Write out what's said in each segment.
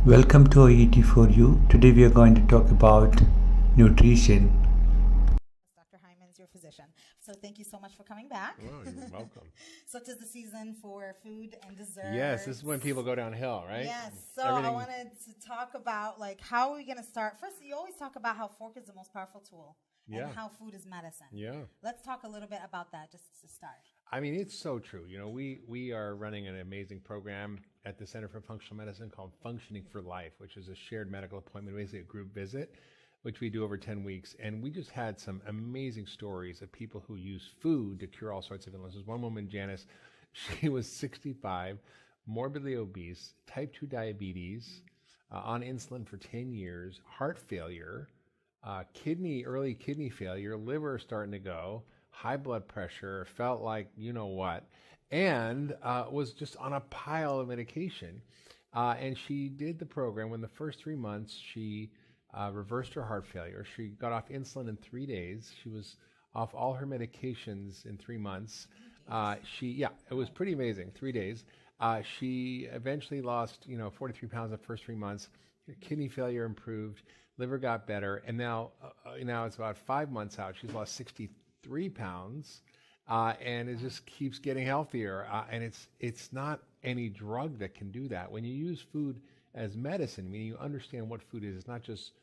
Welcome to OET for you. Today we are going to talk about nutrition. Dr. Hyman's your physician. So thank you so much for coming back. Oh, you're welcome. So 'tis the season for food and dessert. Yes, this is when people go downhill, right? Yes. So I wanted to talk about how are we going to start? First, you always talk about how fork is the most powerful tool and how food is medicine. Yeah. Let's talk a little bit about that just to start. I mean, it's so true. You know, we are running an amazing program at the Center for Functional Medicine called Functioning for Life, which is a shared medical appointment, basically a group visit, which we do over 10 weeks. And we just had some amazing stories of people who use food to cure all sorts of illnesses. One woman, Janice, she was 65, morbidly obese, type 2 diabetes, on insulin for 10 years, heart failure, early kidney failure, liver starting to go, high blood pressure, felt like you know what, and was just on a pile of medication. And she did the program. In the first 3 months, she reversed her heart failure. She got off insulin in 3 days. She was off all her medications in 3 months. It was pretty amazing. 3 days. She eventually lost, 43 pounds in the first 3 months. Her kidney failure improved, liver got better, and now it's about 5 months out. She's lost 63 pounds, and it just keeps getting healthier. And it's not any drug that can do that. When you use food as medicine, meaning you understand what food is, it's not just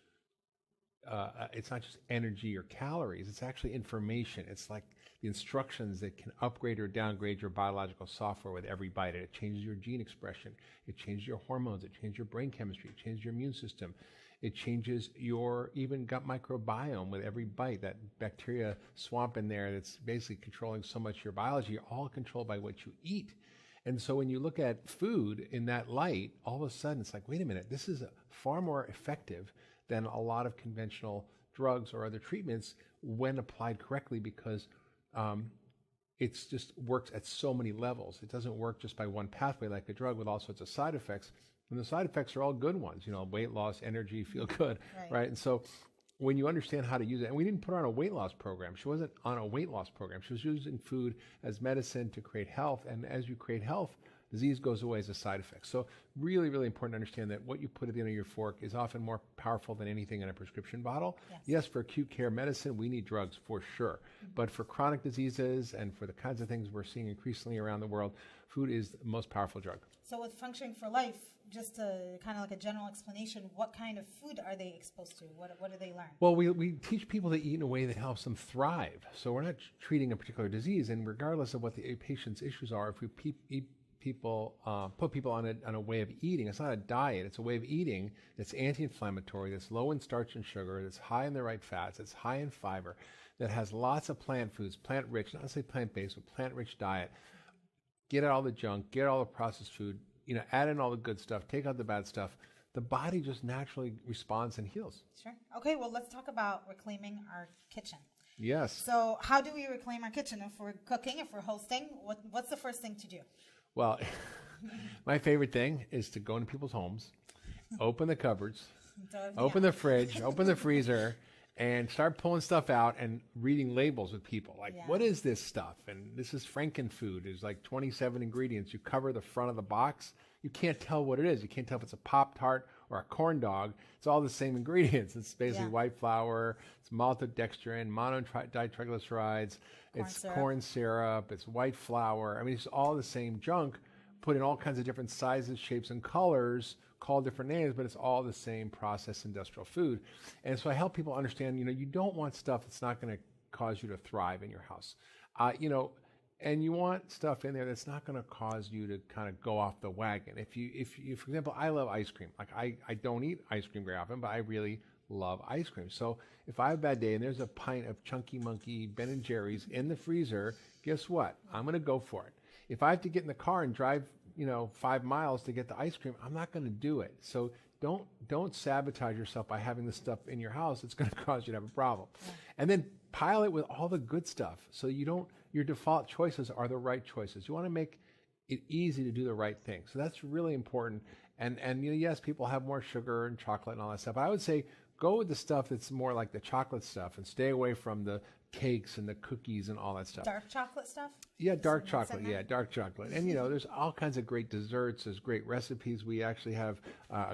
energy or calories. It's actually information. It's like the instructions that can upgrade or downgrade your biological software with every bite. It changes your gene expression. It changes your hormones. It changes your brain chemistry. It changes your immune system. It changes your even gut microbiome with every bite. That bacteria swamp in there that's basically controlling so much of your biology, all controlled by what you eat. And so when you look at food in that light, all of a sudden it's like, wait a minute, this is far more effective than a lot of conventional drugs or other treatments when applied correctly, because it's just works at so many levels. It doesn't work just by one pathway like a drug with all sorts of side effects. And the side effects are all good ones, weight loss, energy, feel good, right? And so when you understand how to use it, and we didn't put her on a weight loss program. She wasn't on a weight loss program. She was using food as medicine to create health. And as you create health, disease goes away as a side effect. So really, really important to understand that what you put at the end of your fork is often more powerful than anything in a prescription bottle. Yes, for acute care medicine, we need drugs for sure. But for chronic diseases and for the kinds of things we're seeing increasingly around the world, food is the most powerful drug. So with Functioning for Life, just to kind of like a general explanation, what kind of food are they exposed to? What do they learn? Well, we teach people to eat in a way that helps them thrive. So we're not treating a particular disease, and regardless of what the patient's issues are, if we put people on a way of eating, it's not a diet, it's a way of eating that's anti-inflammatory, that's low in starch and sugar, that's high in the right fats, that's high in fiber, that has lots of plant foods, plant-rich, not necessarily plant-based, but plant-rich diet. Get out all the junk, get all the processed food, add in all the good stuff, take out the bad stuff. The body just naturally responds and heals. Sure. Okay, well, let's talk about reclaiming our kitchen. Yes. So how do we reclaim our kitchen? If we're cooking, if we're hosting, what's the first thing to do? Well, my favorite thing is to go into people's homes, open the cupboards, open the fridge, open the freezer, and start pulling stuff out and reading labels with people. What is this stuff? And this is Frankenfood. There's like 27 ingredients. You cover the front of the box. You can't tell what it is. You can't tell if it's a Pop-Tart or a corn dog. It's all the same ingredients. It's basically white flour. It's maltodextrin, monoditriglycerides. Corn syrup. It's white flour. I mean, it's all the same junk put in all kinds of different sizes, shapes, and colors, called different names, but it's all the same processed industrial food. And so I help people understand, you don't want stuff that's not going to cause you to thrive in your house. And you want stuff in there that's not going to cause you to kind of go off the wagon. If you, for example, I love ice cream. I don't eat ice cream very often, but I really love ice cream. So if I have a bad day and there's a pint of Chunky Monkey Ben & Jerry's in the freezer, guess what? I'm going to go for it. If I have to get in the car and drive 5 miles to get the ice cream, I'm not going to do it. So don't sabotage yourself by having this stuff in your house. It's going to cause you to have a problem. And then pile it with all the good stuff. So your default choices are the right choices. You want to make it easy to do the right thing. So that's really important. And yes, people have more sugar and chocolate and all that stuff. But I would say go with the stuff that's more like the chocolate stuff, and stay away from the cakes and the cookies and all that stuff. Dark chocolate stuff? Yeah, dark chocolate. Yeah, dark chocolate. And, there's all kinds of great desserts. There's great recipes. We actually have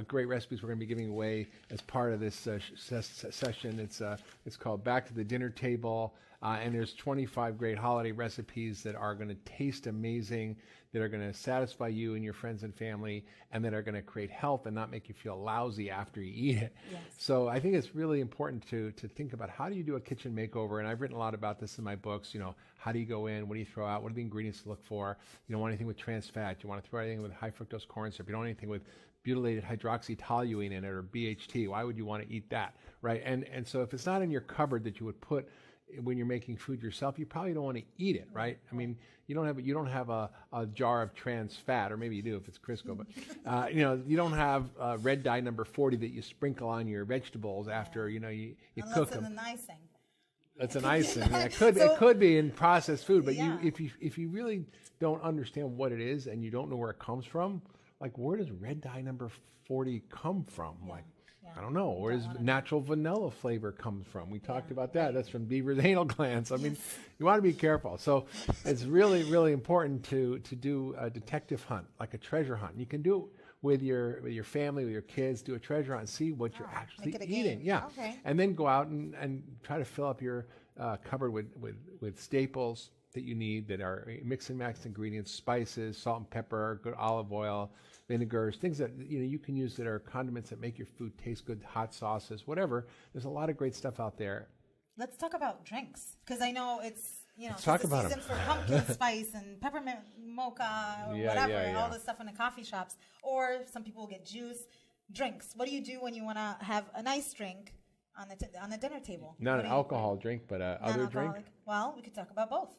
great recipes we're going to be giving away as part of this session. It's called Back to the Dinner Table. And there's 25 great holiday recipes that are going to taste amazing, that are going to satisfy you and your friends and family, and that are going to create health and not make you feel lousy after you eat it. Yes. So I think it's really important to think about, how do you do a kitchen makeover? And I've written a lot about this in my books. How do you go in? What do you throw out? What are the ingredients to look for? You don't want anything with trans fat. You want to throw anything with high fructose corn syrup. You don't want anything with butylated hydroxytoluene in it or BHT. Why would you want to eat that, right? And so if it's not in your cupboard that you would put when you're making food yourself, you probably don't want to eat it, right? I mean, you don't have a jar of trans fat, or maybe you do if it's Crisco, but you don't have red dye number 40 that you sprinkle on your vegetables after you cook them. Unless it's an icing. That's an icing. Yeah, it could be in processed food, but if you really don't understand what it is and you don't know where it comes from, like, where does red dye number 40 come from? Like, I don't know. Where does natural vanilla flavor come from? We talked about that. That's from beaver's anal glands. I mean, you want to be careful. So it's really, really important to do a detective hunt, like a treasure hunt. You can do it with your family, with your kids. Do a treasure hunt and see what you're actually eating. Yeah. Okay. And then go out and try to fill up your cupboard with staples that you need, that are mix and match ingredients, spices, salt and pepper, good olive oil, vinegars, things that you can use that are condiments that make your food taste good, hot sauces, whatever. There's a lot of great stuff out there. Let's talk about drinks, because I know it's Let's talk about season for pumpkin spice and peppermint mocha or whatever, all the stuff in the coffee shops. Or some people will get juice. Drinks. What do you do when you want to have a nice drink on the dinner table? Not an alcohol drink, but other drink. Well, we could talk about both.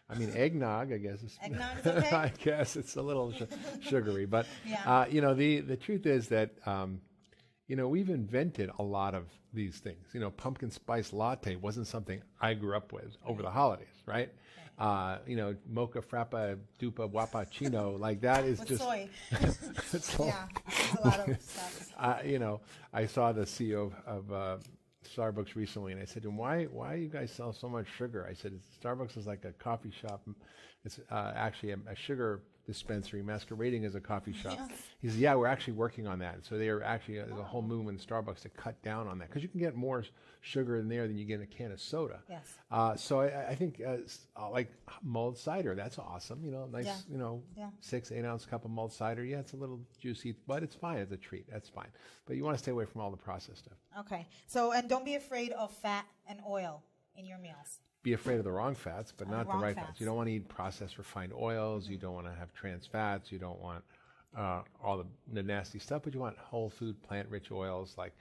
I mean, eggnog, I guess. Eggnog is okay? I guess it's a little sugary. But, the truth is that, we've invented a lot of these things. Pumpkin spice latte wasn't something I grew up with over the holidays, right? Mocha frappa dupa wappuccino, like that is with just soy. soy. Yeah, there's a lot of stuff. I saw the CEO of Starbucks recently, and I said to him, why do you guys sell so much sugar? I said, Starbucks is like a coffee shop. It's actually a sugar dispensary masquerading as a coffee shop. Yes. He said, yeah, we're actually working on that. So there's a whole movement in Starbucks to cut down on that, because you can get more sugar in there than you get in a can of soda. Yes. So I think like mulled cider, that's awesome. Nice, 6-8 ounce cup of mulled cider. Yeah, it's a little juicy, but it's fine as a treat. That's fine. But you want to stay away from all the processed stuff. Okay. So, and don't be afraid of fat and oil in your meals. Be afraid of the wrong fats, but not the right fats. You don't want to eat processed refined oils. You don't want to have trans fats. You don't want all the nasty stuff, but you want whole food, plant-rich oils like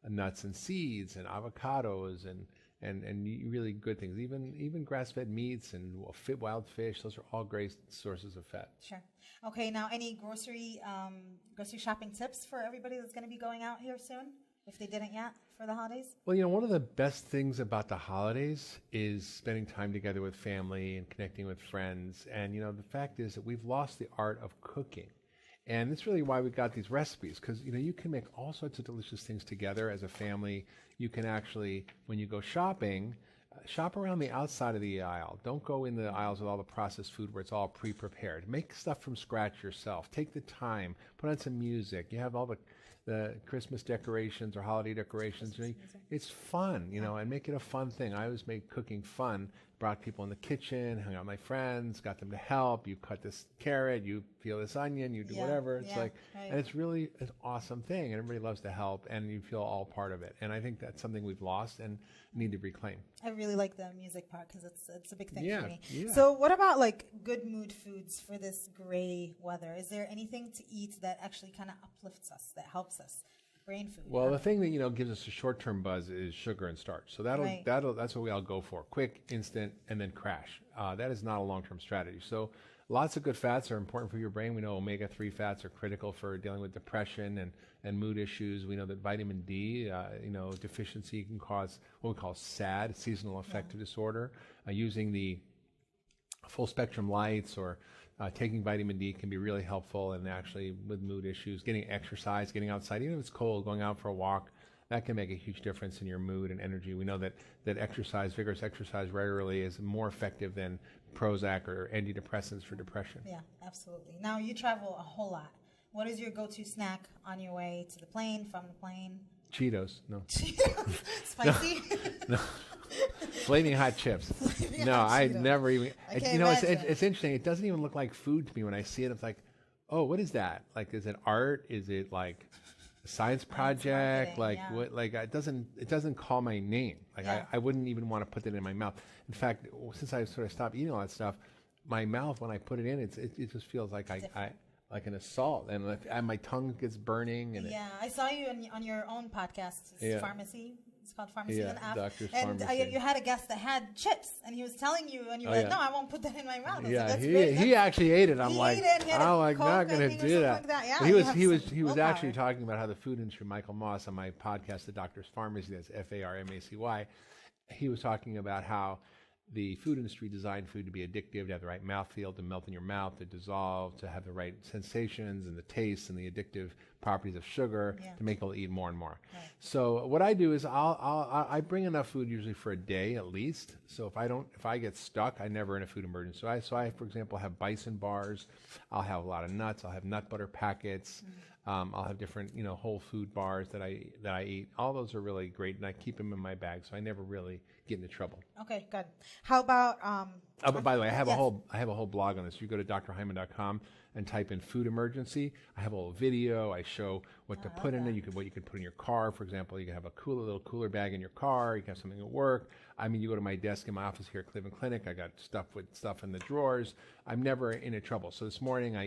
nuts and seeds and avocados and really good things. Even grass-fed meats and wild fish. Those are all great sources of fat. Sure. Okay. Now, any grocery shopping tips for everybody that's going to be going out here soon, if they didn't yet, for the holidays? Well, one of the best things about the holidays is spending time together with family and connecting with friends. And, the fact is that we've lost the art of cooking. And that's really why we got these recipes, because, you can make all sorts of delicious things together as a family. You can actually, when you go shopping, shop around the outside of the aisle. Don't go in the aisles with all the processed food where it's all pre-prepared. Make stuff from scratch yourself. Take the time. Put on some music. You have all the Christmas decorations or holiday decorations. It's fun, and make it a fun thing. I always make cooking fun. Brought people in the kitchen, hung out with my friends, got them to help. You cut this carrot, you peel this onion, you do whatever. It's and it's really an awesome thing, and everybody loves to help, and you feel all part of it. And I think that's something we've lost and need to reclaim. I really like the music part, because it's a big thing for me. Yeah. So what about like good mood foods for this gray weather? Is there anything to eat that actually kind of uplifts us, that helps us? Brain food. Well, the thing that gives us a short-term buzz is sugar and starch. So that's what we all go for: quick, instant, and then crash. That is not a long-term strategy. So lots of good fats are important for your brain. We know omega-3 fats are critical for dealing with depression and mood issues. We know that vitamin D, deficiency can cause what we call SAD, seasonal affective disorder. Using the full spectrum lights or taking vitamin D can be really helpful, and actually with mood issues, getting exercise, getting outside, even if it's cold, going out for a walk, that can make a huge difference in your mood and energy. We know that exercise, vigorous exercise regularly is more effective than Prozac or antidepressants for depression. Yeah, absolutely. Now, you travel a whole lot. What is your go-to snack on your way to the plane, from the plane? Cheetos, no. Spicy? No. Flaming hot chips. No, I never even. It's interesting. It doesn't even look like food to me when I see it. It's like, oh, what is that? Like, is it art? Is it like a science project? Like what? Like it doesn't call my name. Like I wouldn't even want to put it in my mouth. In fact, since I sort of stopped eating all that stuff, my mouth when I put it in, it just feels like I like an assault, and my tongue gets burning. And I saw you on your own podcast, Pharmacy. It's called Pharmacy and App. Doctor's and Pharmacy. You had a guest that had chips, and he was telling you, and you were like, "No, I won't put that in my mouth." Yeah, he actually ate it. I'm like, I'm like not going to do that. Yeah, he was actually talking about how the food industry. Michael Moss on my podcast, The Doctor's Pharmacy, that's FARMACY. He was talking about how the food industry designed food to be addictive, to have the right mouthfeel, to melt in your mouth, to dissolve, to have the right sensations and the tastes and the addictive properties of sugar, to make people eat more and more. Right. So what I do is I bring enough food usually for a day at least. So if I get stuck, I never in a food emergency. So I for example have bison bars. I'll have a lot of nuts. I'll have nut butter packets. I'll have different whole food bars that I eat. All those are really great, and I keep them in my bag, so I never really get into trouble. Okay, good. How about but by the way, I have a whole blog on this. You go to drhyman.com and type in food emergency. I have a little video. I show what to put in it. What you could put in your car. For example, you can have a little cooler bag in your car. You can have something at work. I mean, you go to my desk in my office here at Cleveland Clinic. I got stuff in the drawers. I'm never in trouble. So this morning, I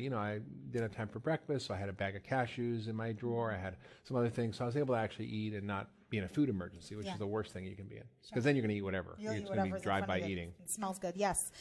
didn't have time for breakfast, so I had a bag of cashews in my drawer. I had some other things, so I was able to actually eat and not be in a food emergency, which is the worst thing you can be in. Because then you're going to eat whatever. It's going to be drive-by eating. It smells good, yes.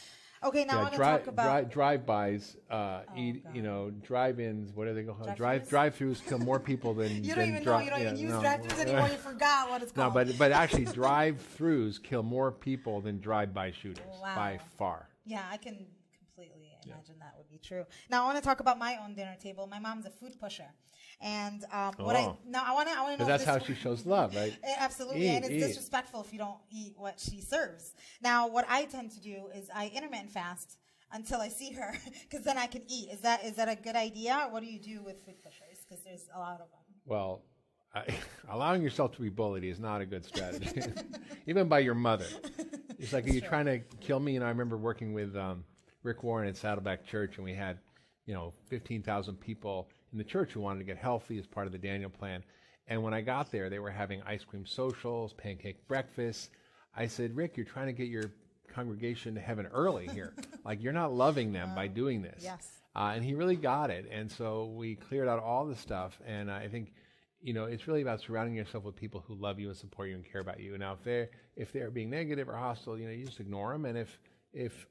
Okay, now I want to talk about drive-bys. Drive-ins. What are they called? Drive-throughs kill more people than you don't even know. You don't even use drive-throughs anymore. You forgot what it's called. No, but actually, drive-throughs kill more people than drive-by shootings by far. Yeah, I can completely imagine that would be true. Now I want to talk about my own dinner table. My mom's a food pusher. And I want to know. Because that's how she shows love, right? Absolutely, and it's disrespectful if you don't eat what she serves. Now, what I tend to do is I intermittent fast until I see her, because then I can eat. Is that a good idea? What do you do with food pushers? Because there's a lot of them. Well, allowing yourself to be bullied is not a good strategy, even by your mother. It's like, are you trying to kill me? I remember working with Rick Warren at Saddleback Church, and we had 15,000 people in the church who wanted to get healthy as part of the Daniel Plan. And when I got there, they were having ice cream socials, pancake breakfasts. I said, Rick, you're trying to get your congregation to heaven early here. Like, you're not loving them by doing this. Yes. And he really got it. And so we cleared out all the stuff. And I think, it's really about surrounding yourself with people who love you and support you and care about you. Now, if they're being negative or hostile, you just ignore them. And if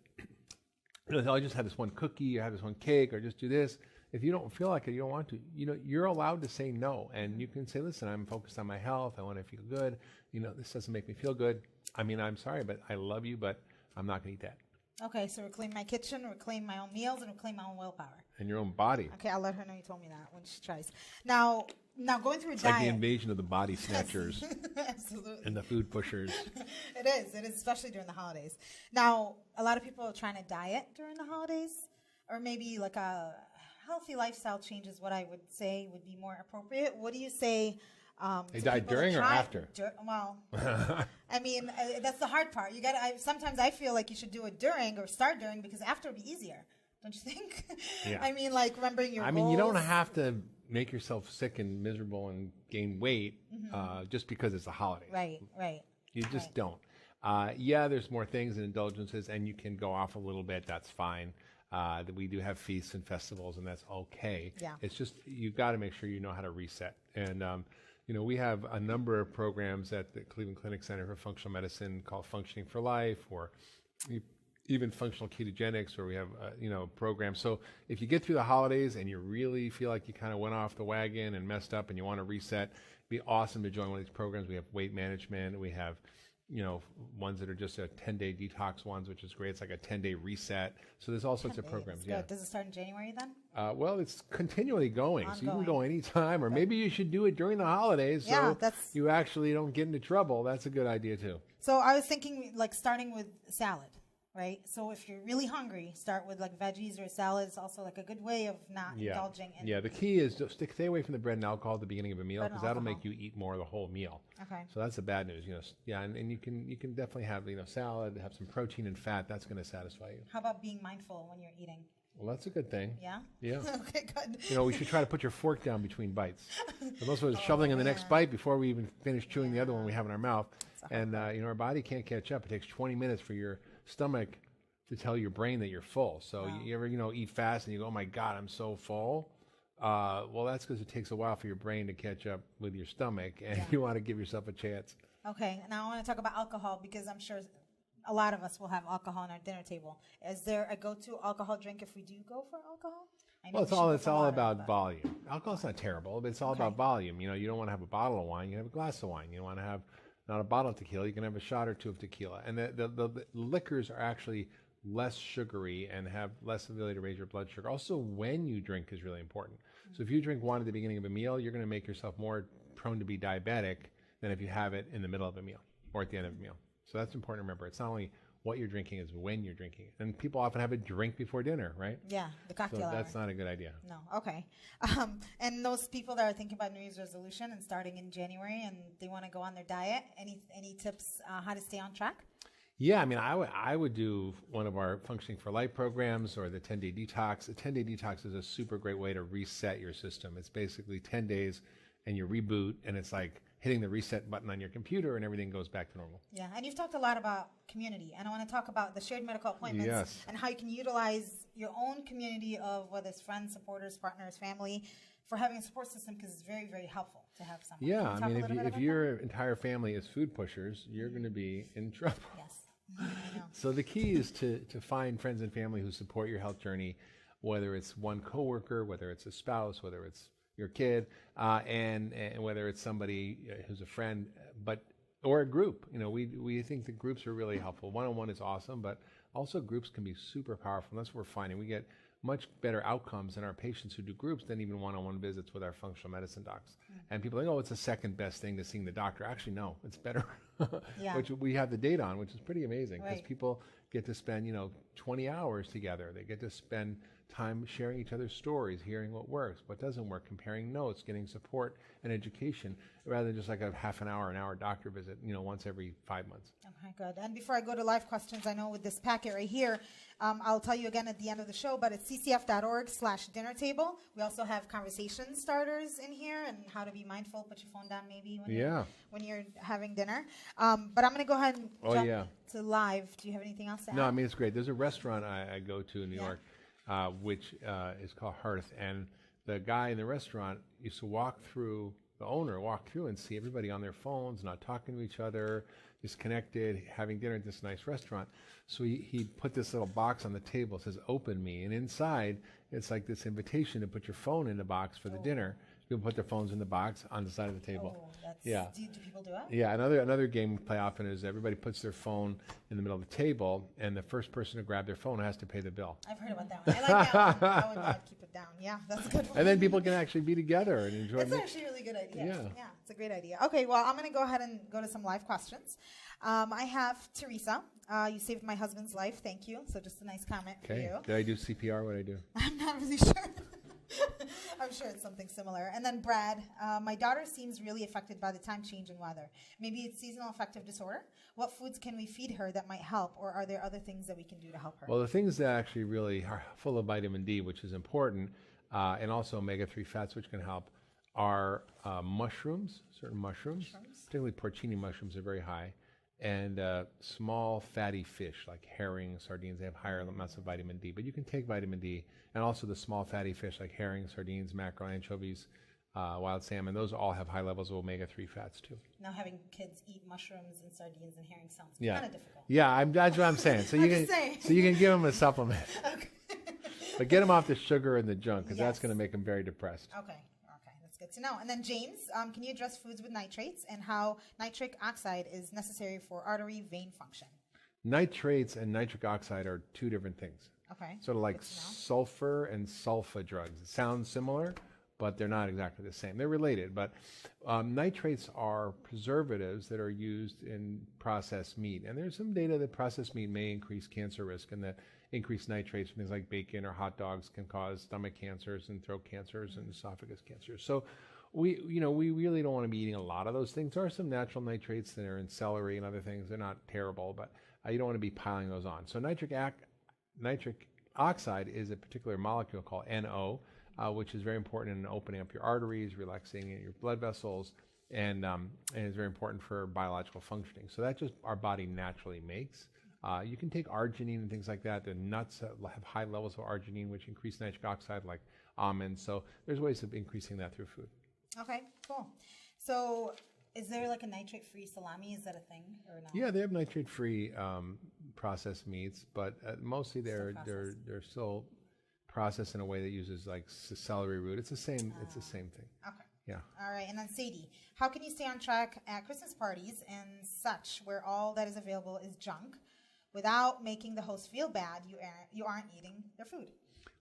they'll just have this one cookie or have this one cake or just do this. If you don't feel like it, you don't want to, you're allowed to say no. And you can say, listen, I'm focused on my health. I want to feel good. This doesn't make me feel good. I mean, I'm sorry, but I love you, but I'm not going to eat that. Okay, so reclaim my kitchen, reclaim my own meals, and reclaim my own willpower. And your own body. Okay, I'll let her know you told me that when she tries. Now going through a diet. It's like the invasion of the body snatchers. Absolutely. And the food pushers. It is, especially during the holidays. Now, a lot of people are trying to diet during the holidays, or maybe like a healthy lifestyle change is what I would say would be more appropriate. What do you say? They died during or after? Well, I mean, that's the hard part. You got. Sometimes I feel like you should do it during or start during, because after would be easier. Don't you think? Yeah. I mean, like remembering your goals. I mean, you don't have to make yourself sick and miserable and gain weight just because it's a holiday. Right. You just don't. There's more things and indulgences, and you can go off a little bit. That's fine. That we do have feasts and festivals, and that's okay. Yeah. It's just you've got to make sure you know how to reset. And we have a number of programs at the Cleveland Clinic Center for Functional Medicine called Functioning for Life, or even functional ketogenics, where we have programs. So if you get through the holidays and you really feel like you kind of went off the wagon and messed up and you want to reset, it'd be awesome to join one of these programs. We have weight management. We have ones that are just a 10-day detox ones, which is great. It's like a 10-day reset. So there's all sorts of programs. Good. Does it start in January then? Well, it's continually going, so you can Ongoing. go anytime, or maybe you should do it during the holidays so you actually don't get into trouble. That's a good idea, too. So I was thinking, like, starting with salad, right? So if you're really hungry, start with, like, veggies or salad. It's also, like, a good way of not indulging in... Yeah, the key is to stay away from the bread and alcohol at the beginning of a meal, because that'll make you eat more of the whole meal. Okay. So that's the bad news, and you can definitely have, salad, have some protein and fat. That's going to satisfy you. How about being mindful when you're eating? Well, that's a good thing. Yeah? Yeah. Okay, good. We should try to put your fork down between bites. For most of us, shoveling in the next bite before we even finish chewing the other one we have in our mouth. And, our body can't catch up. It takes 20 minutes for your stomach to tell your brain that you're full. So you ever, eat fast and you go, oh, my God, I'm so full. Well, that's because it takes a while for your brain to catch up with your stomach, and you want to give yourself a chance. Okay. Now I want to talk about alcohol, because I'm sure a lot of us will have alcohol on our dinner table. Is there a go-to alcohol drink if we do go for alcohol? Well, it's all about volume. Alcohol's not terrible, but it's all about volume. You don't want to have a bottle of wine. You have a glass of wine. You want to have not a bottle of tequila. You can have a shot or two of tequila. And the liquors are actually less sugary and have less ability to raise your blood sugar. Also, when you drink is really important. So if you drink wine at the beginning of a meal, you're going to make yourself more prone to be diabetic than if you have it in the middle of a meal or at the end of a meal. So that's important to remember. It's not only what you're drinking, it's when you're drinking it. And people often have a drink before dinner, right? Yeah, the cocktail hour. That's not a good idea. No, okay. And those people that are thinking about New Year's resolution and starting in January and they want to go on their diet, any tips how to stay on track? Yeah, I would do one of our Functioning for Life programs or the 10-day detox. The 10-day detox is a super great way to reset your system. It's basically 10 days and you reboot, and it's like hitting the reset button on your computer and everything goes back to normal. Yeah, and you've talked a lot about community, and I want to talk about the shared medical appointments and how you can utilize your own community of whether it's friends, supporters, partners, family, for having a support system, because it's very, very helpful to have someone. Yeah, if your entire family is food pushers, you're going to be in trouble. Yes. I know. So the key is to find friends and family who support your health journey, whether it's one coworker, whether it's a spouse, whether it's your kid, and whether it's somebody who's a friend, or a group. We think that groups are really helpful. One-on-one is awesome, but also groups can be super powerful. And that's what we're finding. We get much better outcomes in our patients who do groups than even one-on-one visits with our functional medicine docs. And people think, it's the second best thing to seeing the doctor. Actually, no, it's better, which we have the data on, which is pretty amazing, because people get to spend, 20 hours together. They get to spend time sharing each other's stories, hearing what works, what doesn't work, comparing notes, getting support and education, rather than just like a half an hour doctor visit, once every 5 months. Okay, good. And before I go to live questions, I know with this packet right here, I'll tell you again at the end of the show, but it's ccf.org/dinner table. We also have conversation starters in here and how to be mindful. Put your phone down maybe when you're having dinner. But I'm going to go ahead and jump to live. Do you have anything else to add? No, it's great. There's a restaurant I go to in New York, which is called Hearth. And the guy in the restaurant used to walk through and see everybody on their phones, not talking to each other, disconnected, having dinner at this nice restaurant. So he put this little box on the table. It says, "Open me." And inside, it's like this invitation to put your phone in the box for the dinner. People put their phones in the box on the side of the table. Do people do it? Yeah, another game we play often is everybody puts their phone in the middle of the table, and the first person to grab their phone has to pay the bill. I've heard about that one. I like that one. I would keep it down. Yeah, that's a good one. And then people can actually be together and enjoy it. It's actually a really good idea. Yeah, it's a great idea. Okay, well, I'm going to go ahead and go to some live questions. I have Teresa. You saved my husband's life. Thank you. So just a nice comment for you. Did I do CPR? What did I do? I'm not really sure. I'm sure it's something similar. And then Brad, my daughter seems really affected by the time change in weather. Maybe it's seasonal affective disorder. What foods can we feed her that might help, or are there other things that we can do to help her? Well, the things that actually really are full of vitamin D, which is important, and also omega-3 fats, which can help, are mushrooms, certain mushrooms, particularly porcini mushrooms are very high, and small fatty fish like herring, sardines. They have higher amounts of vitamin D, but you can take vitamin D, and also the small fatty fish like herring, sardines, mackerel, anchovies, wild salmon. Those all have high levels of omega-3 fats too. Now, having kids eat mushrooms and sardines and herring sounds kind of difficult. Yeah, that's what I'm saying. So you can give them a supplement, but get them off the sugar and the junk, because that's going to make them very depressed. Okay. Good to know. And then James, can you address foods with nitrates and how nitric oxide is necessary for artery vein function? Nitrates and nitric oxide are two different things. Okay. Sort of like Good to know. sulfur and sulfa drugs. It sounds similar, but they're not exactly the same. They're related, but nitrates are preservatives that are used in processed meat. And there's some data that processed meat may increase cancer risk, and that increased nitrates from things like bacon or hot dogs can cause stomach cancers and throat cancers and esophagus cancers. So we really don't want to be eating a lot of those things. There are some natural nitrates that are in celery and other things. They're not terrible, but you don't want to be piling those on. So nitric oxide is a particular molecule called NO, which is very important in opening up your arteries, relaxing your blood vessels, and is very important for biological functioning. So that just our body naturally makes. You can take arginine and things like that. The nuts have high levels of arginine, which increase nitric oxide, like almonds. So there's ways of increasing that through food. Okay, cool. So is there like a nitrate-free salami? Is that a thing or no? Yeah, they have nitrate-free processed meats, but mostly they're still processed in a way that uses like celery root. It's the same. It's the same thing. Okay. Yeah. All right. And then Sadie, how can you stay on track at Christmas parties and such, where all that is available is junk, without making the host feel bad you aren't eating their food?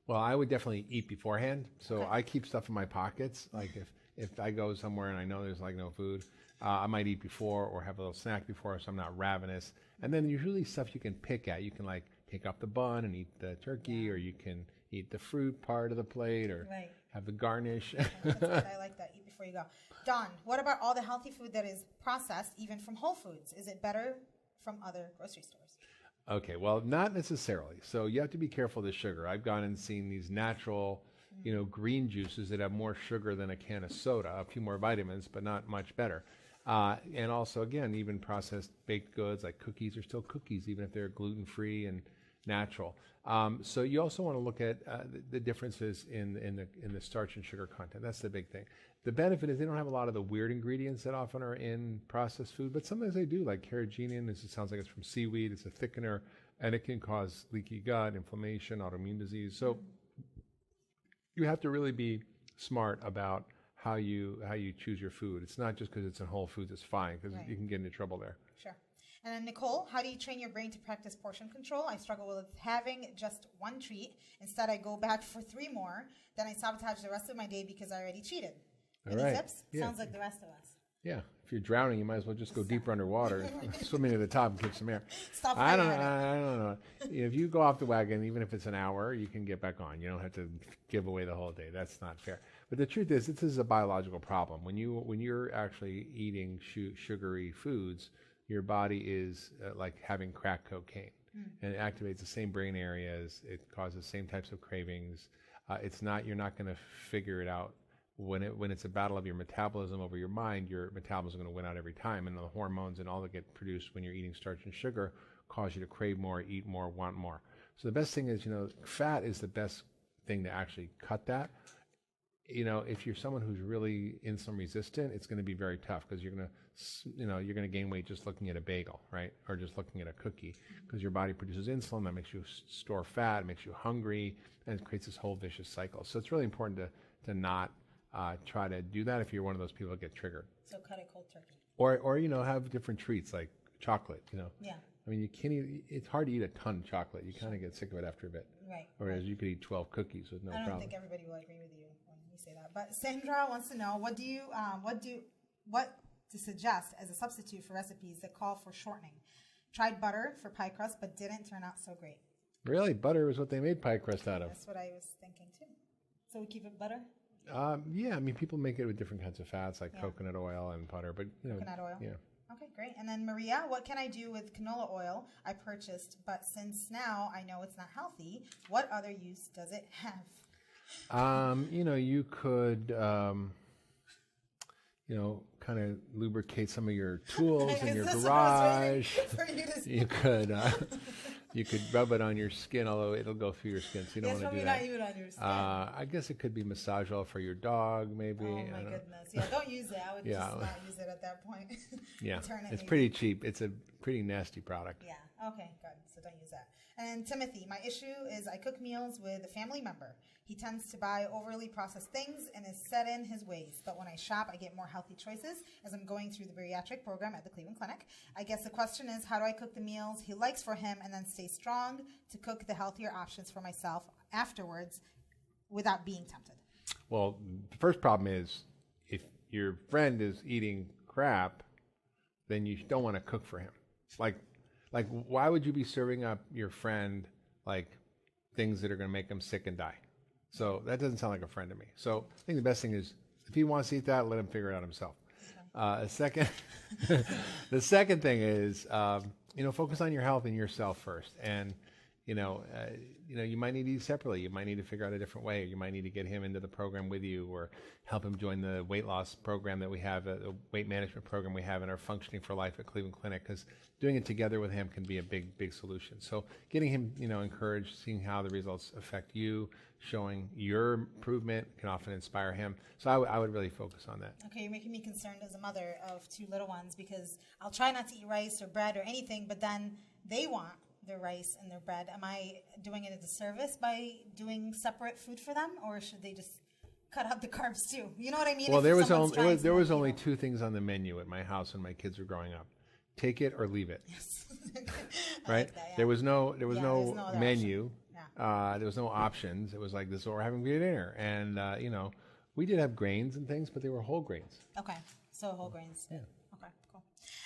Well, I would definitely eat beforehand. So Okay. I keep stuff in my pockets. Like if I go somewhere and I know there's like no food, I might eat before or have a little snack before, so I'm not ravenous. And then usually stuff you can pick at. You can like take off the bun and eat the turkey, or you can eat the fruit part of the plate, or Right. have the garnish. That's good. I like that. Eat before you go. Don, what about all the healthy food that is processed, even from Whole Foods? Is it better from other grocery stores? Okay, well, not necessarily. So you have to be careful of the sugar. I've gone and seen these natural, green juices that have more sugar than a can of soda, a few more vitamins, but not much better. And also, again, even processed baked goods like cookies are still cookies, even if they're gluten-free and natural. So you also want to look at the differences in the starch and sugar content. That's the big thing. The benefit is they don't have a lot of the weird ingredients that often are in processed food, but sometimes they do, like carrageenan. It sounds like it's from seaweed. It's a thickener, and it can cause leaky gut, inflammation, autoimmune disease. So you have to really be smart about how you choose your food. It's not just because it's in Whole Foods, it's fine, because Right. you can get into trouble there. Sure. And then Nicole, how do you train your brain to practice portion control? I struggle with having just one treat. Instead, I go back for 3 more. Then I sabotage the rest of my day because I already cheated. Any right. tips? Yeah. Sounds like the rest of us. Yeah, if you're drowning, you might as well just go deeper underwater, swimming to the top and get some air. Stop I don't fighting know. If you go off the wagon, even if it's an hour, you can get back on. You don't have to give away the whole day. That's not fair. But the truth is, this is a biological problem. When you're actually eating sugary foods, your body is like having crack cocaine, and it activates the same brain areas. It causes the same types of cravings. You're not going to figure it out. When it's a battle of your metabolism over your mind, your metabolism is going to win out every time, and the hormones and all that get produced when you're eating starch and sugar cause you to crave more, eat more, want more. So the best thing is, fat is the best thing to actually cut that. If you're someone who's really insulin resistant, it's going to be very tough, because you're going to gain weight just looking at a bagel, right? Or just looking at a cookie, because your body produces insulin that makes you store fat, makes you hungry, and it creates this whole vicious cycle. So it's really important to not try to do that if you're one of those people that get triggered. So cut it cold turkey. Or have different treats like chocolate, Yeah. I mean, you can't eat, it's hard to eat a ton of chocolate. You kind of get sick of it after a bit. Right. Whereas you could eat 12 cookies with no problem. I don't think everybody will agree with you when you say that. But Sandra wants to know, what to suggest as a substitute for recipes that call for shortening? Tried butter for pie crust, but didn't turn out so great. Really? Butter was what they made pie crust out of. That's what I was thinking too. So we keep it butter? Yeah, I mean, people make it with different kinds of fats, like coconut oil and butter, but Coconut oil? Yeah. Okay, great. And then Maria, what can I do with canola oil I purchased, but since now I know it's not healthy, what other use does it have? You could, kind of lubricate some of your tools in your garage. You could rub it on your skin, although it'll go through your skin, so you don't want to do that. Not even on your skin. I guess it could be massage oil for your dog, maybe. Oh my goodness! Yeah, don't use it. I would just not use it at that point. Yeah, it's pretty cheap. It's a pretty nasty product. Yeah. Okay. Good. So don't use that. And Timothy, my issue is I cook meals with a family member. He tends to buy overly processed things and is set in his ways. But when I shop, I get more healthy choices as I'm going through the bariatric program at the Cleveland Clinic. I guess the question is, how do I cook the meals he likes for him and then stay strong to cook the healthier options for myself afterwards without being tempted? Well, the first problem is if your friend is eating crap, then you don't want to cook for him. Like, why would you be serving up your friend like things that are going to make him sick and die? So that doesn't sound like a friend to me. So I think the best thing is if he wants to eat that, let him figure it out himself. Okay. The second thing is, focus on your health and yourself first. And you might need to eat separately. You might need to figure out a different way. You might need to get him into the program with you, or help him join the weight loss program that we have, the weight management program we have in our Functioning for Life at Cleveland Clinic, because doing it together with him can be a big solution. So getting him, encouraged, seeing how the results affect you, showing your improvement can often inspire him. So I would really focus on that. Okay, you're making me concerned as a mother of 2 little ones, because I'll try not to eat rice or bread or anything, but then they want their rice and their bread. Am I doing it a disservice by doing separate food for them, or should they just cut out the carbs too? You know what I mean? Well, there was only 2 things on the menu at my house when my kids were growing up: take it or leave it. Yes. Right? Like that, yeah. There was no other menu. Yeah. There was no options. It was like, this is what we're having for dinner. And we did have grains and things, but they were whole grains. Okay, so whole grains. Yeah. Okay, cool.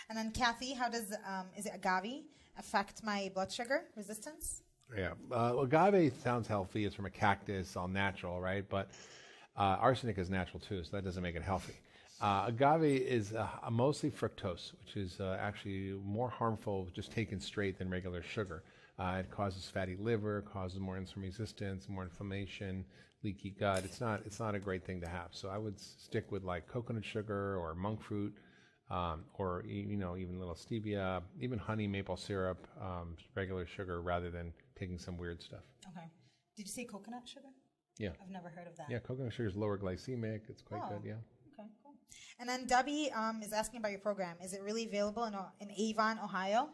And then Kathy, how does is it agave affect my blood sugar resistance? Yeah. Agave sounds healthy. It's from a cactus, all natural, right? But arsenic is natural too, so that doesn't make it healthy. Agave is mostly fructose, which is actually more harmful just taken straight than regular sugar. It causes fatty liver, causes more insulin resistance, more inflammation, leaky gut. It's not a great thing to have. So I would stick with like coconut sugar or monk fruit, or even little stevia, even honey, maple syrup, regular sugar, rather than taking some weird stuff. Okay. Did you say coconut sugar? Yeah. I've never heard of that. Yeah, coconut sugar is lower glycemic. It's quite good. Yeah. Okay, cool. And then Debbie is asking about your program. Is it really available in Avon, Ohio?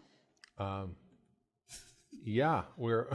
Yeah, we're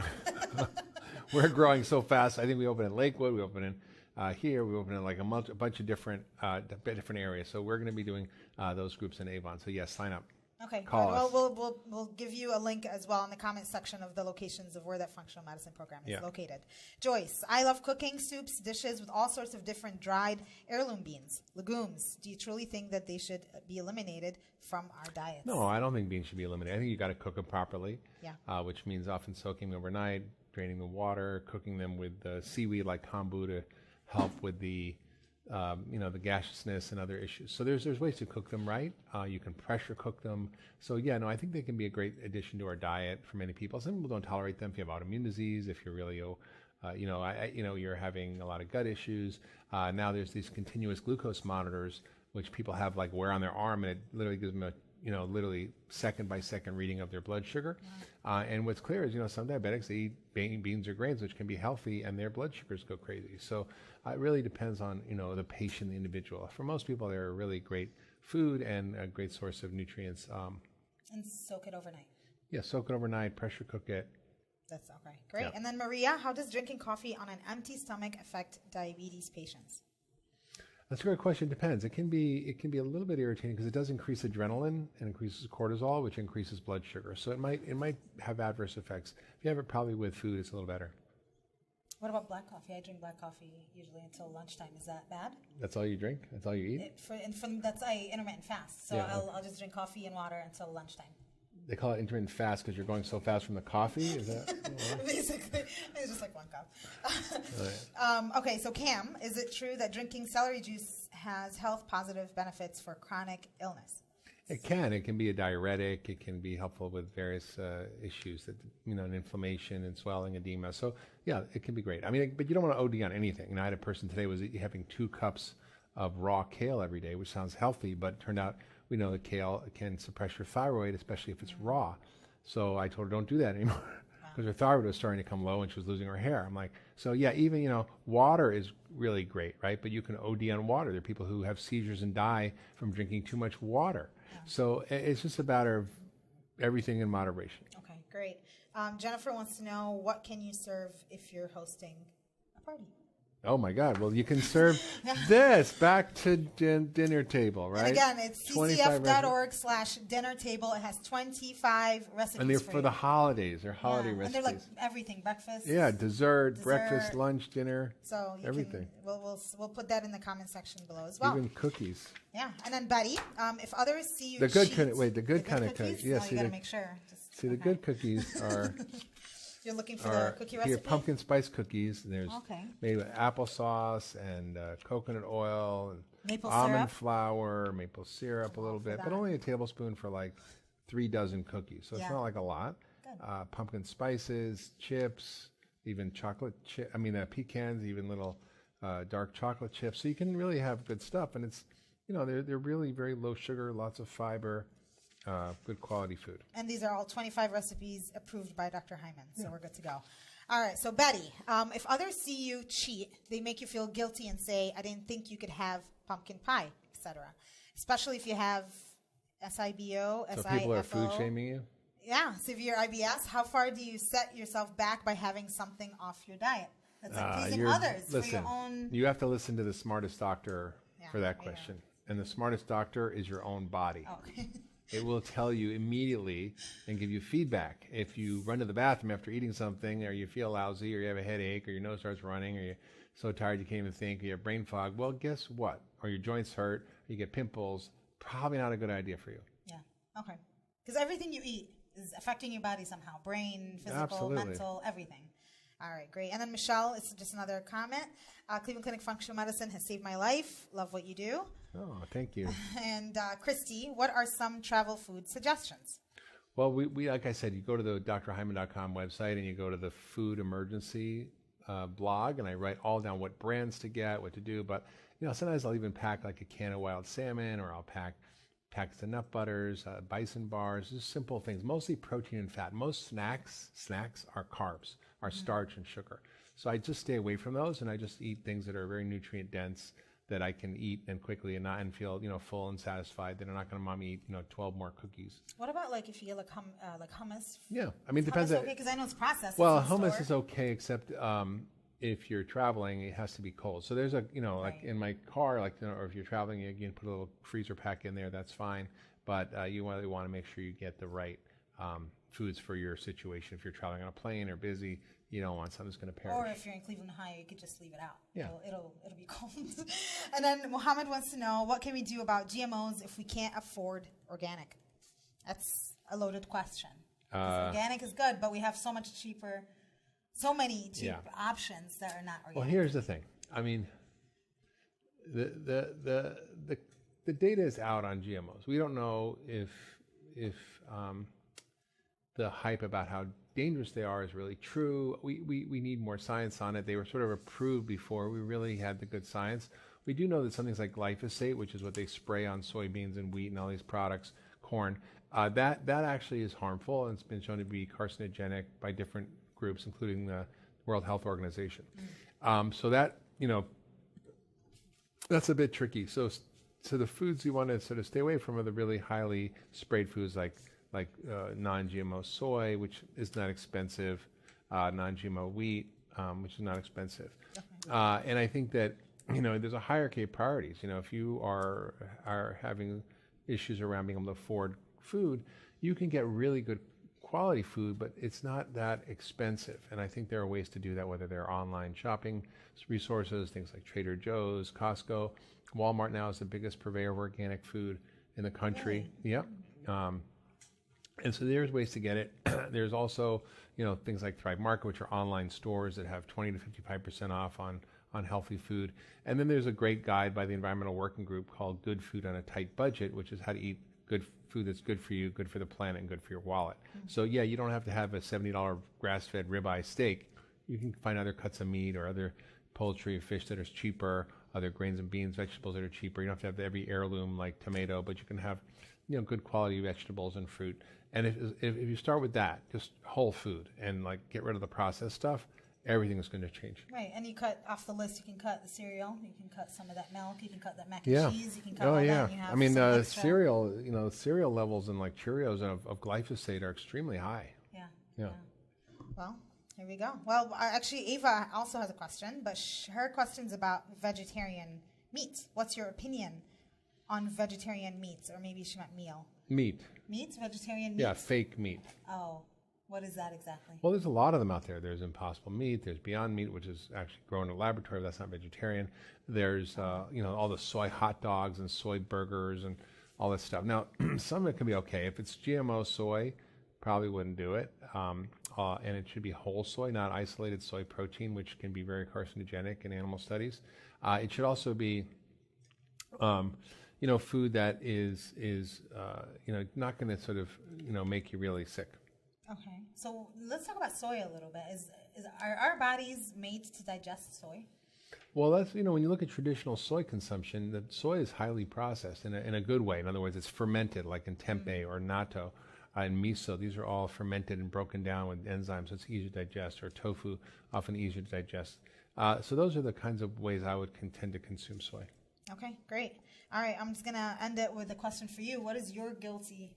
growing so fast. I think we open in Lakewood, we open in here, we open in like a bunch of different areas. So we're going to be doing those groups in Avon. So yes, sign up. Okay. Call us. Well, we'll give you a link as well in the comment section of the locations of where that functional medicine program is located. Joyce, I love cooking soups, dishes with all sorts of different dried heirloom beans, legumes. Do you truly think that they should be eliminated from our diets? No, I don't think beans should be eliminated. I think you got to cook them properly. Yeah. Which means often soaking them overnight, draining the water, cooking them with seaweed like kombu to help with the the gaseousness and other issues. So there's ways to cook them right. You can pressure cook them. So I think they can be a great addition to our diet for many people. Some people don't tolerate them. If you have autoimmune disease, if you're really you're having a lot of gut issues. Now there's these continuous glucose monitors, which people have like wear on their arm, and it literally gives them a literally second by second reading of their blood sugar. And what's clear is, some diabetics, they eat beans or grains, which can be healthy, and their blood sugars go crazy. So it really depends on, the patient, the individual. For most people, they're a really great food and a great source of nutrients. And soak it overnight. Yeah, soak it overnight, pressure cook it. That's okay. Great. Yeah. And then Maria, how does drinking coffee on an empty stomach affect diabetes patients? That's a great question. It depends. It can be a little bit irritating because it does increase adrenaline and increases cortisol, which increases blood sugar. So it might have adverse effects. If you have it probably with food, it's a little better. What about black coffee? I drink black coffee usually until lunchtime. Is that bad? That's all you drink? That's all you eat? I intermittent fast. So yeah. I'll just drink coffee and water until lunchtime. They call it intermittent fast because you're going so fast from the coffee? Is that? Basically, it's just like one cup. Right. Okay, so Cam, is it true that drinking celery juice has health positive benefits for chronic illness? It can. It can be a diuretic. It can be helpful with various issues, that and inflammation and swelling, edema. So yeah, it can be great. I mean, but you don't want to OD on anything. I had a person today was having 2 cups of raw kale every day, which sounds healthy, but it turned out we know that kale can suppress your thyroid, especially if it's raw. So I told her, don't do that anymore, because her thyroid was starting to come low and she was losing her hair. I'm like, so yeah, even, water is really great, right? But you can OD on water. There are people who have seizures and die from drinking too much water. Yeah. So it's just a matter of everything in moderation. Okay, great. Jennifer wants to know, what can you serve if you're hosting a party? Oh my God! Well, you can serve this back to dinner table, right? And again, it's ccf.org/dinner table. It has 25 recipes. And they're for the holidays. They're holiday And recipes. they're like everything: breakfast. Yeah, dessert, breakfast, lunch, dinner. So everything. We'll put that in the comment section below as well. Even cookies. Yeah, and then Betty, if others see you the good cheat, the good kind of cookies. Yeah, you gotta make sure. The good cookies are. You're looking for the cookie recipe? Here, pumpkin spice cookies. And there's okay. made with applesauce and coconut oil and maple almond syrup. flour, maple syrup a little bit, but only a tablespoon for like 3 dozen cookies. So it's not like a lot. Pumpkin spices, chips, even chocolate chip. Pecans, even little dark chocolate chips. So you can really have good stuff, and it's they're really very low sugar, lots of fiber. Good quality food. And these are all 25 recipes approved by Dr. Hyman, so we're good to go. All right, so Betty, if others see you cheat, they make you feel guilty and say, I didn't think you could have pumpkin pie, etc. Especially if you have SIBO, SIFO. So people are food shaming you? Yeah, severe IBS. How far do you set yourself back by having something off your diet? That's like pleasing others for your own... You have to listen to the smartest doctor for that question. And the smartest doctor is your own body. Oh. It will tell you immediately and give you feedback. If you run to the bathroom after eating something, or you feel lousy, or you have a headache, or your nose starts running, or you're so tired you can't even think, or you have brain fog, well, guess what? Or your joints hurt, or you get pimples, probably not a good idea for you. Yeah, okay. Because everything you eat is affecting your body somehow. Brain, physical, mental, everything. All right, great. And then Michelle, it's just another comment. Cleveland Clinic Functional Medicine has saved my life. Love what you do. Oh, thank you. And Christy, what are some travel food suggestions? Well, we like I said, you go to the drhyman.com website and you go to the food emergency blog, and I write all down what brands to get, what to do. But sometimes I'll even pack like a can of wild salmon, or I'll pack packets of nut butters, bison bars, just simple things, mostly protein and fat. Most snacks are carbs, are starch and sugar. So I just stay away from those, and I just eat things that are very nutrient dense, that I can eat and quickly and feel full and satisfied. That are not going to mommy eat 12 more cookies. What about like if you get like hummus? Yeah, it depends. Okay, because I know it's processed. Well, hummus is okay, except if you're traveling, it has to be cold. So there's a like in my car, or if you're traveling, you can put a little freezer pack in there. That's fine, but you really want to make sure you get the right foods for your situation. If you're traveling on a plane or busy, you don't want something that's going to perish. Or if you're in Cleveland, Ohio, you could just leave it out. Yeah. It'll be cold. And then Mohammed wants to know, what can we do about GMOs if we can't afford organic? That's a loaded question. Organic is good, but we have so many cheap options that are not organic. Well, here's the thing. The data is out on GMOs. We don't know if the hype about how dangerous they are is really true. We need more science on it. They were sort of approved before we really had the good science. We do know that some things like glyphosate, which is what they spray on soybeans and wheat and all these products, corn, that actually is harmful, and it's been shown to be carcinogenic by different groups, including the World Health Organization. So that, that's a bit tricky. So the foods you want to sort of stay away from are the really highly sprayed foods like non-GMO soy, which is not expensive, non-GMO wheat, which is not expensive. And I think that, there's a hierarchy of priorities. If you are having issues around being able to afford food, you can get really good quality food, but it's not that expensive. And I think there are ways to do that, whether they're online shopping resources, things like Trader Joe's, Costco. Walmart now is the biggest purveyor of organic food in the country. Really? Yep. And so there's ways to get it. There's also, things like Thrive Market, which are online stores that have 20 to 55% off on healthy food. And then there's a great guide by the Environmental Working Group called Good Food on a Tight Budget, which is how to eat good food that's good for you, good for the planet, and good for your wallet. So yeah, you don't have to have a $70 grass-fed ribeye steak. You can find other cuts of meat or other poultry or fish that are cheaper, other grains and beans, vegetables that are cheaper. You don't have to have every heirloom like tomato, but you can have good quality vegetables and fruit. And if you start with that, just whole food, and get rid of the processed stuff, everything is going to change. Right, and you cut off the list. You can cut the cereal. You can cut some of that milk. You can cut that mac and cheese. You can cut all that. And you have cereal. Cereal levels in Cheerios of glyphosate are extremely high. Yeah. Well, here we go. Well, actually, Ava also has a question, but her question's about vegetarian meat. What's your opinion on vegetarian meats? Or maybe she meant meal. Meat. Meat? Vegetarian meat? Yeah, fake meat. Oh, what is that exactly? Well, there's a lot of them out there. There's Impossible Meat. There's Beyond Meat, which is actually grown in a laboratory. But that's not vegetarian. There's, all the soy hot dogs and soy burgers and all this stuff. Now, some of it can be okay. If it's GMO soy, probably wouldn't do it. And it should be whole soy, not isolated soy protein, which can be very carcinogenic in animal studies. It should also be, food that is not going to sort of, make you really sick. Okay, so let's talk about soy a little bit. Are our bodies made to digest soy? Well, that's, when you look at traditional soy consumption, the soy is highly processed in a good way. In other words, it's fermented like in tempeh or natto and miso. These are all fermented and broken down with enzymes, so it's easier to digest, or tofu, often easier to digest. So those are the kinds of ways I would tend to consume soy. Okay, great. All right, I'm just going to end it with a question for you. What is your guilty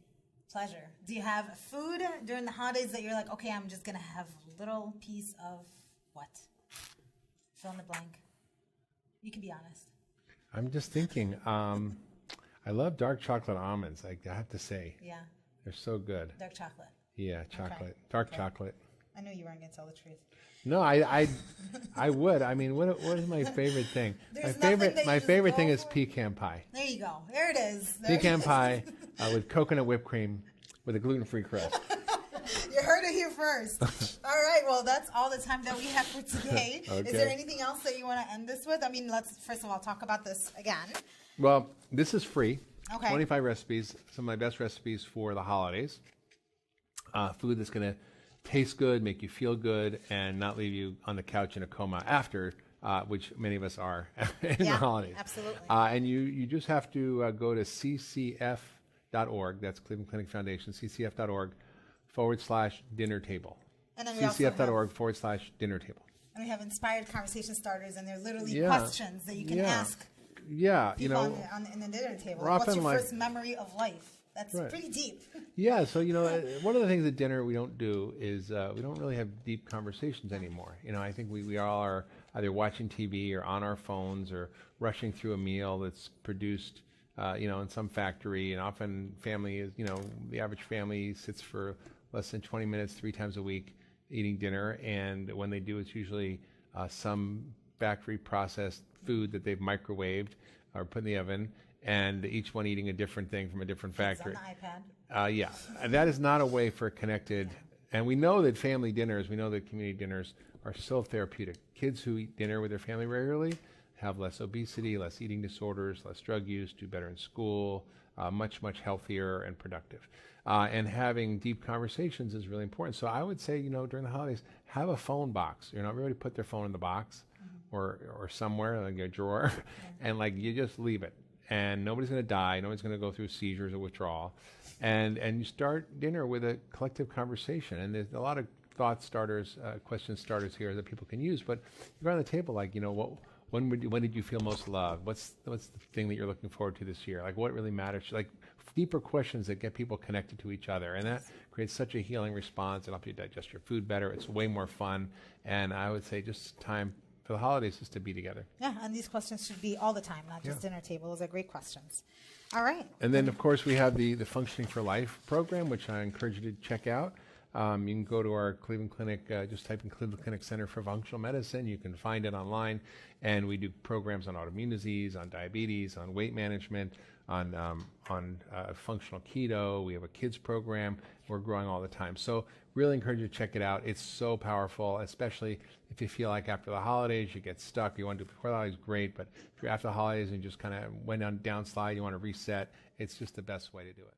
pleasure? Do you have food during the holidays that you're like, okay, I'm just going to have a little piece of what? Fill in the blank. You can be honest. I'm just thinking, I love dark chocolate almonds, I have to say. Yeah. They're so good. Dark chocolate. Yeah, chocolate. Okay. Dark chocolate. I knew you weren't going to tell the truth. No, I would. I mean, what is my favorite thing? My favorite thing is pecan pie. There you go. There it is. Pecan pie with coconut whipped cream with a gluten-free crust. You heard it here first. All right. Well, that's all the time that we have for today. Okay. Is there anything else that you want to end this with? I mean, let's first of all talk about this again. Well, this is free. Okay. 25 recipes, some of my best recipes for the holidays. Food that's going to taste good, make you feel good, and not leave you on the couch in a coma after, which many of us are in the holidays. Absolutely. And you just have to go to ccf.org, that's Cleveland Clinic Foundation, ccf.org/dinner table. And then ccf.org/dinner table. And we have inspired conversation starters, and they're literally questions that you can ask people in the dinner table. Like, what's your first memory of life? That's pretty deep. Yeah, so, one of the things at dinner we don't do is we don't really have deep conversations anymore. I think we all are either watching TV or on our phones or rushing through a meal that's produced, in some factory. And often family is, the average family sits for less than 20 minutes 3 times a week eating dinner. And when they do, it's usually some factory processed food that they've microwaved or put in the oven, and each one eating a different thing from a different factory. It's on the iPad. Yeah, and that is not a way for connected. And we know that family dinners, we know that community dinners are so therapeutic. Kids who eat dinner with their family regularly have less obesity, less eating disorders, less drug use, do better in school, much, much healthier and productive. And having deep conversations is really important. So I would say, during the holidays, have a phone box. Everybody put their phone in the box or somewhere, like a drawer, and you just leave it. And nobody's going to die. Nobody's going to go through seizures or withdrawal. And you start dinner with a collective conversation. And there's a lot of thought starters, question starters here that people can use. But you're on the table, when did you feel most loved? What's the thing that you're looking forward to this year? What really matters? Deeper questions that get people connected to each other. And that creates such a healing response. It helps you digest your food better. It's way more fun. And I would say just time for the holidays is to be together. Yeah, and these questions should be all the time, not just dinner table. Those are great questions. All right. And then, of course, we have the Functioning for Life program, which I encourage you to check out. You can go to our Cleveland Clinic, just type in Cleveland Clinic Center for Functional Medicine. You can find it online. And we do programs on autoimmune disease, on diabetes, on weight management, on functional keto. We have a kids program. We're growing all the time. So really encourage you to check it out. It's so powerful, especially if you feel like after the holidays you get stuck. You want to do it before the holidays, great. But if you're after the holidays and you just kind of went on downslide, you want to reset, it's just the best way to do it.